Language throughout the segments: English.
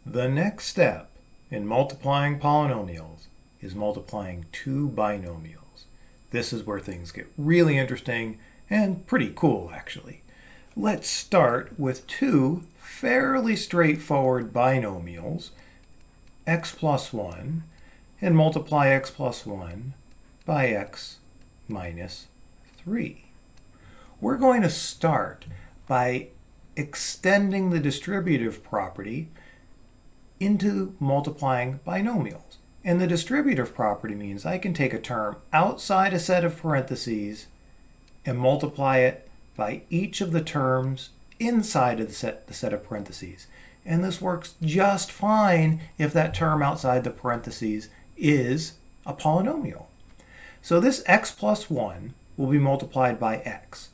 The next step in multiplying polynomials is multiplying two binomials. This is where things get really interesting and pretty cool, actually. Let's start with two fairly straightforward binomials, x plus 1, and multiply x plus 1 by x minus 3. We're going to start by extending the distributive property into multiplying binomials. And the distributive property means I can take a term outside a set of parentheses and multiply it by each of the terms inside of the set of parentheses. And this works just fine if that term outside the parentheses is a polynomial. So this x plus 1 will be multiplied by x.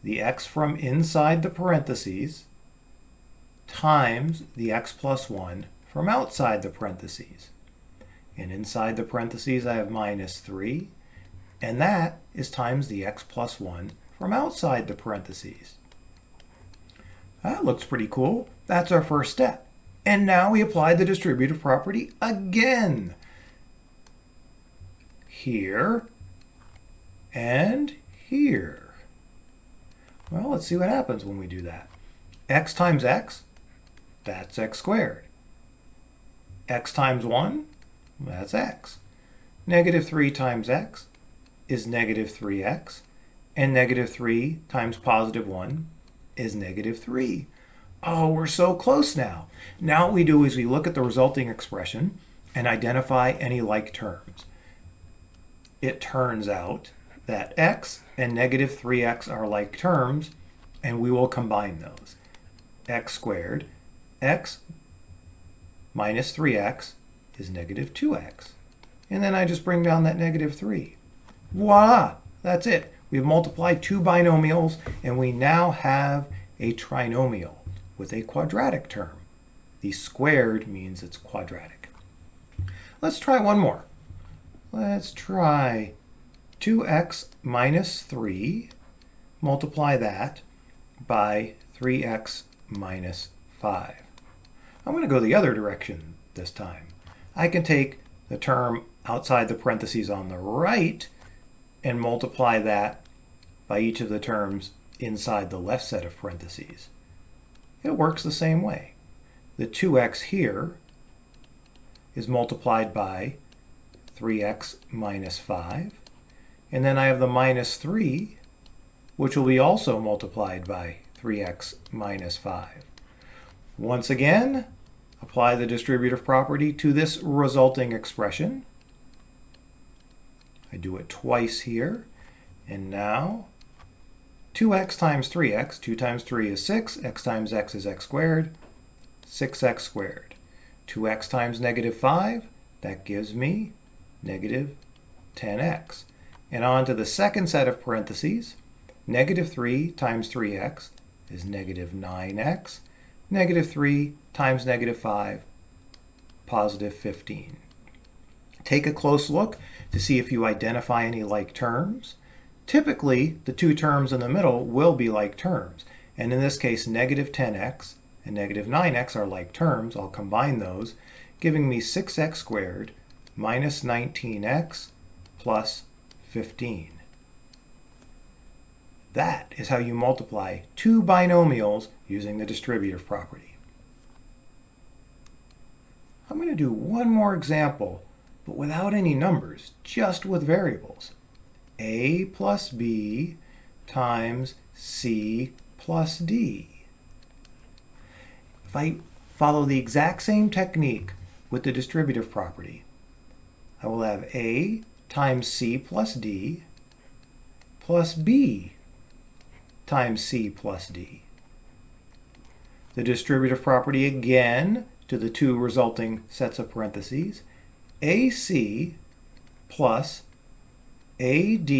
The x from inside the parentheses times the x plus 1 from outside the parentheses. And inside the parentheses I have minus 3, and that is times the x plus 1 from outside the parentheses. That looks pretty cool. That's our first step. And now we apply the distributive property again. Here and here. Well, let's see what happens when we do that. X times x, that's x squared. X times 1, that's x. Negative 3 times x is negative 3x. And negative 3 times positive 1 is negative 3. Oh, we're so close now. Now what we do is we look at the resulting expression and identify any like terms. It turns out that x and negative 3x are like terms, and we will combine those. X squared, x minus 3x is negative 2x. And then I just bring down that negative 3. Voila! That's it. We've multiplied two binomials, and we now have a trinomial with a quadratic term. The squared means it's quadratic. Let's try one more. Let's try 2x minus 3. Multiply that by 3x minus 5. I'm going to go the other direction this time. I can take the term outside the parentheses on the right and multiply that by each of the terms inside the left set of parentheses. It works the same way. The 2x here is multiplied by 3x minus 5. And then I have the minus 3, which will be also multiplied by 3x minus 5. Once again, apply the distributive property to this resulting expression. I do it twice here. And now 2x times 3x, 2 times 3 is 6, x times x is x squared, 6x squared. 2x times negative 5, that gives me negative 10x. And on to the second set of parentheses, negative 3 times 3x is negative 9x. Negative 3 times negative 5, positive 15. Take a close look to see if you identify any like terms. Typically, the two terms in the middle will be like terms. And in this case, negative 10x and negative 9x are like terms. I'll combine those, giving me 6x squared minus 19x plus 15. That is how you multiply two binomials using the distributive property. I'm going to do one more example, but without any numbers, just with variables. A plus B times C plus D. If I follow the exact same technique with the distributive property, I will have A times C plus D plus B times C plus D. The distributive property again to the two resulting sets of parentheses. AC plus AD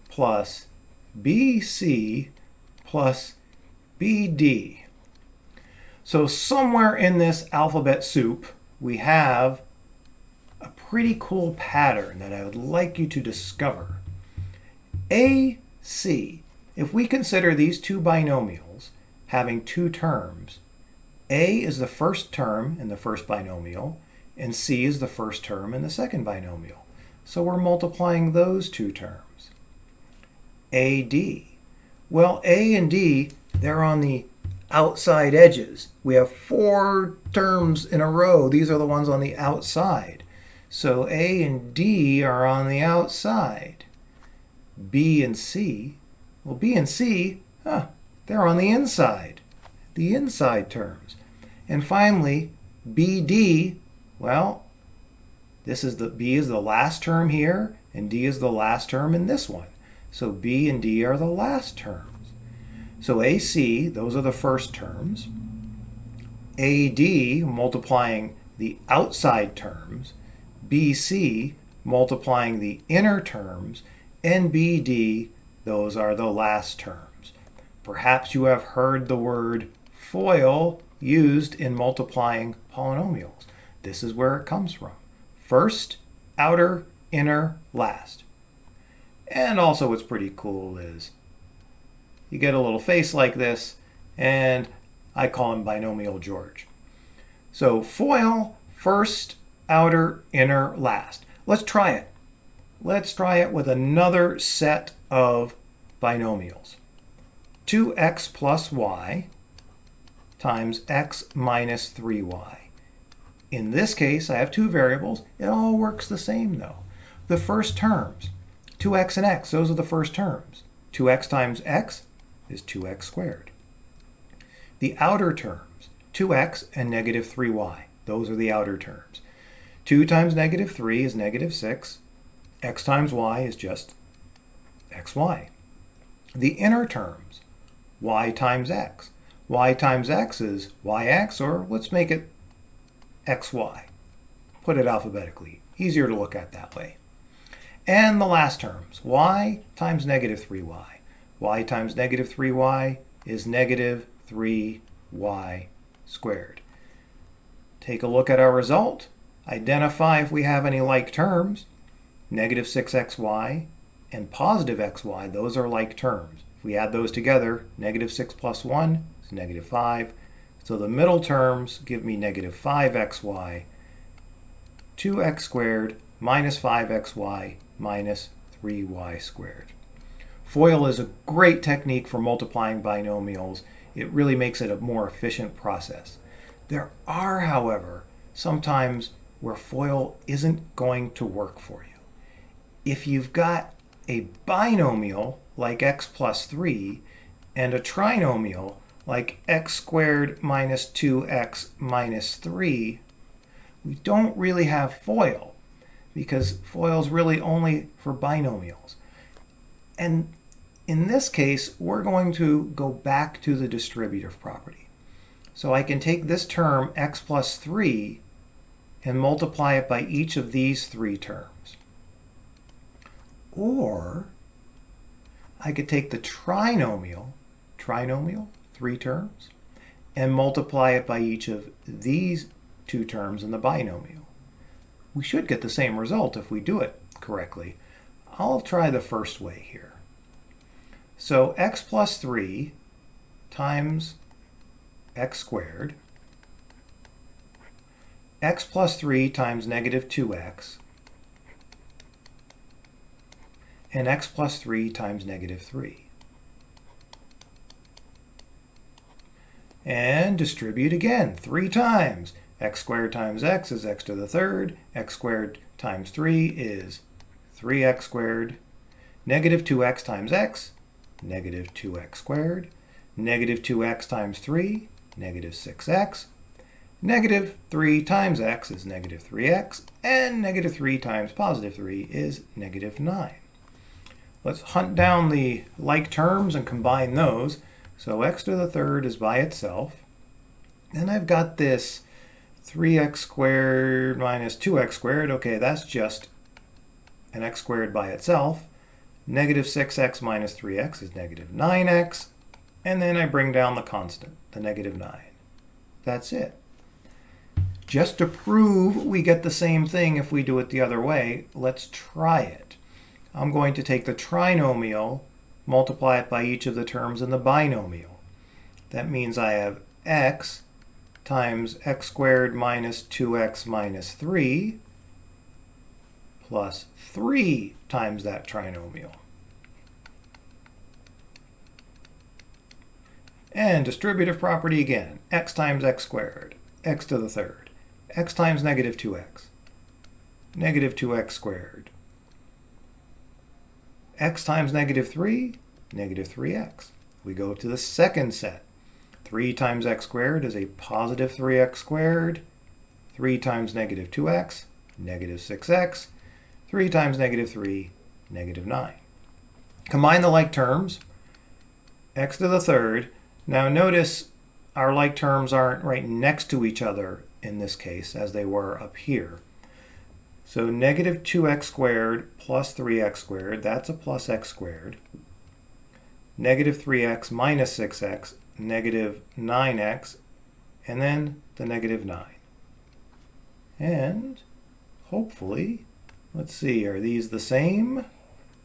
plus BC plus BD. So somewhere in this alphabet soup, we have a pretty cool pattern that I would like you to discover. AC. If we consider these two binomials having two terms, A is the first term in the first binomial, and C is the first term in the second binomial. So we're multiplying those two terms. AD. Well, A and D, they're on the outside edges. We have 4 terms in a row. These are the ones on the outside. So A and D are on the outside. B and C, well, B and C, they're on the inside terms. And finally, BD, well, B is the last term here, and D is the last term in this one. So B and D are the last terms. So AC, those are the first terms. AD, multiplying the outside terms. BC, multiplying the inner terms. And BD, those are the last terms. Perhaps you have heard the word FOIL used in multiplying polynomials. This is where it comes from. First, outer, inner, last. And also what's pretty cool is you get a little face like this, and I call him Binomial George. So FOIL, first, outer, inner, last. Let's try it. Let's try it with another set of binomials. 2x plus y times x minus 3y. In this case, I have 2 variables. It all works the same though. The first terms, 2x and x, those are the first terms. 2x times x is 2x squared. The outer terms, 2x and negative 3y, those are the outer terms. 2 times negative 3 is negative 6. X times y is just xy. The inner terms, y times x. Y times x is yx, or let's make it xy. Put it alphabetically. Easier to look at that way. And the last terms, y times negative 3y. Y times negative 3y is negative 3y squared. Take a look at our result. Identify if we have any like terms. Negative 6xy and positive xy, those are like terms. If we add those together, negative 6 plus 1 is negative 5. So the middle terms give me negative 5xy, 2x squared minus 5xy minus 3y squared. FOIL is a great technique for multiplying binomials. It really makes it a more efficient process. There are, however, sometimes where FOIL isn't going to work for you. If you've got a binomial like x plus 3 and a trinomial like x squared minus 2x minus 3, we don't really have FOIL because FOIL is really only for binomials. And in this case, we're going to go back to the distributive property. So I can take this term x plus 3 and multiply it by each of these 3 terms. Or I could take the trinomial, 3 terms, and multiply it by each of these 2 terms in the binomial. We should get the same result if we do it correctly. I'll try the first way here. So x plus 3 times x squared, x plus 3 times negative 2x, and x plus 3 times negative 3. And distribute again 3 times. X squared times x is x to the third. X squared times 3 is 3x squared. Negative 2x times x, negative 2x squared. Negative 2x times 3, negative 6x. Negative 3 times x is negative 3x. And negative 3 times positive 3 is negative 9. Let's hunt down the like terms and combine those. So x to the third is by itself. Then I've got this 3x squared minus 2x squared. Okay, that's just an x squared by itself. Negative 6x minus 3x is negative 9x. And then I bring down the constant, the negative 9. That's it. Just to prove we get the same thing if we do it the other way, let's try it. I'm going to take the trinomial, multiply it by each of the terms in the binomial. That means I have x times x squared minus 2x minus 3 plus 3 times that trinomial. And distributive property again, x times x squared, x to the third, x times negative 2x, negative 2x squared, x times negative 3, negative 3x. We go to the second set. 3 times x squared is a positive 3x squared. 3 times negative 2x, negative 6x. 3 times negative 3, negative 9. Combine the like terms, x to the third. Now notice our like terms aren't right next to each other in this case as they were up here. So negative 2x squared plus 3x squared, that's a plus x squared. Negative 3x minus 6x, negative 9x, and then the negative 9. And hopefully, let's see, are these the same?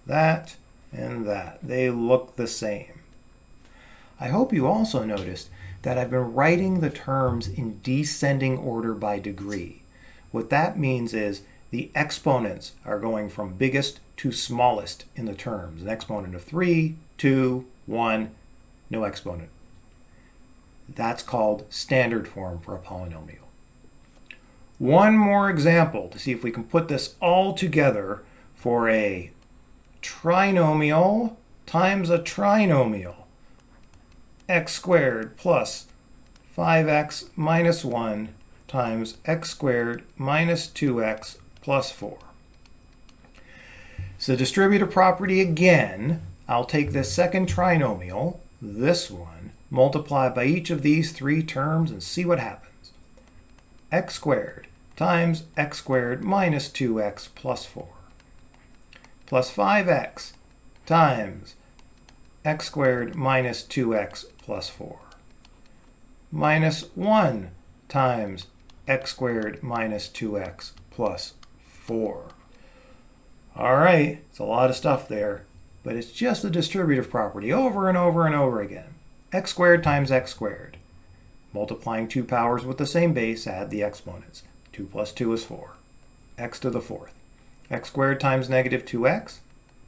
That and that. They look the same. I hope you also noticed that I've been writing the terms in descending order by degree. What that means is the exponents are going from biggest to smallest in the terms. An exponent of 3, 2, 1, no exponent. That's called standard form for a polynomial. One more example to see if we can put this all together for a trinomial times a trinomial. X squared plus 5x minus 1 times x squared minus 2x plus 4. So distributive property again, I'll take this second trinomial, this one, multiply by each of these three terms and see what happens. X squared times x squared minus 2x plus 4 plus 5x times x squared minus 2x plus 4 minus 1 times x squared minus 2x plus 4. All right, it's a lot of stuff there, but it's just the distributive property over and over and over again. X squared times x squared. Multiplying two powers with the same base, add the exponents. 2 plus 2 is 4. X to the fourth. X squared times negative 2x,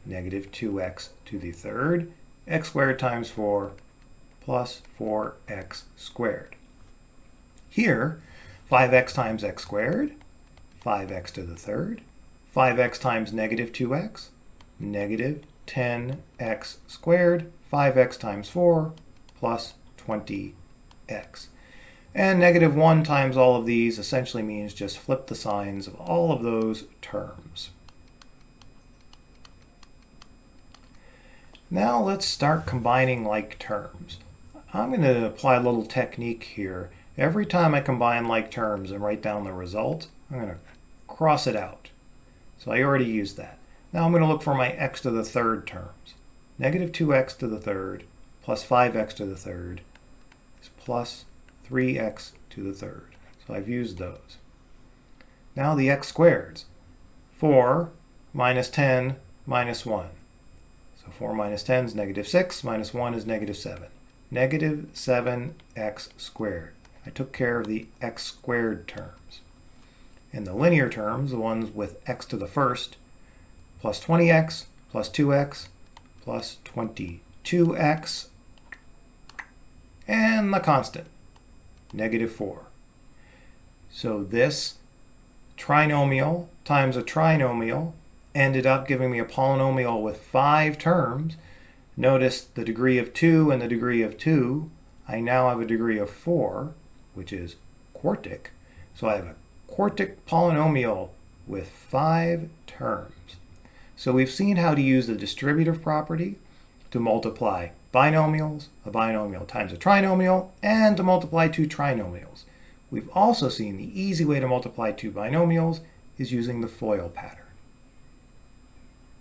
negative 2x to the third. X squared times 4 plus 4x squared. Here, 5x times x squared, 5x to the third. 5x times negative 2x, negative 10x squared. 5x times 4 plus 20x. And negative 1 times all of these essentially means just flip the signs of all of those terms. Now let's start combining like terms. I'm going to apply a little technique here. Every time I combine like terms and write down the result, I'm going to cross it out. So I already used that. Now I'm going to look for my x to the third terms. Negative 2x to the third plus 5x to the third is plus 3x to the third. So I've used those. Now the x squareds. 4 minus 10 minus 1. So 4 minus 10 is negative 6, minus 1 is negative 7. Negative 7x squared. I took care of the x squared terms. In the linear terms, the ones with x to the first, plus 20x plus 2x plus 22x, and the constant, negative 4. So this trinomial times a trinomial ended up giving me a polynomial with 5 terms. Notice the degree of 2 and the degree of 2. I now have a degree of 4, which is quartic. So I have a quartic polynomial with 5 terms. So we've seen how to use the distributive property to multiply binomials, a binomial times a trinomial, and to multiply two trinomials. We've also seen the easy way to multiply two binomials is using the FOIL pattern.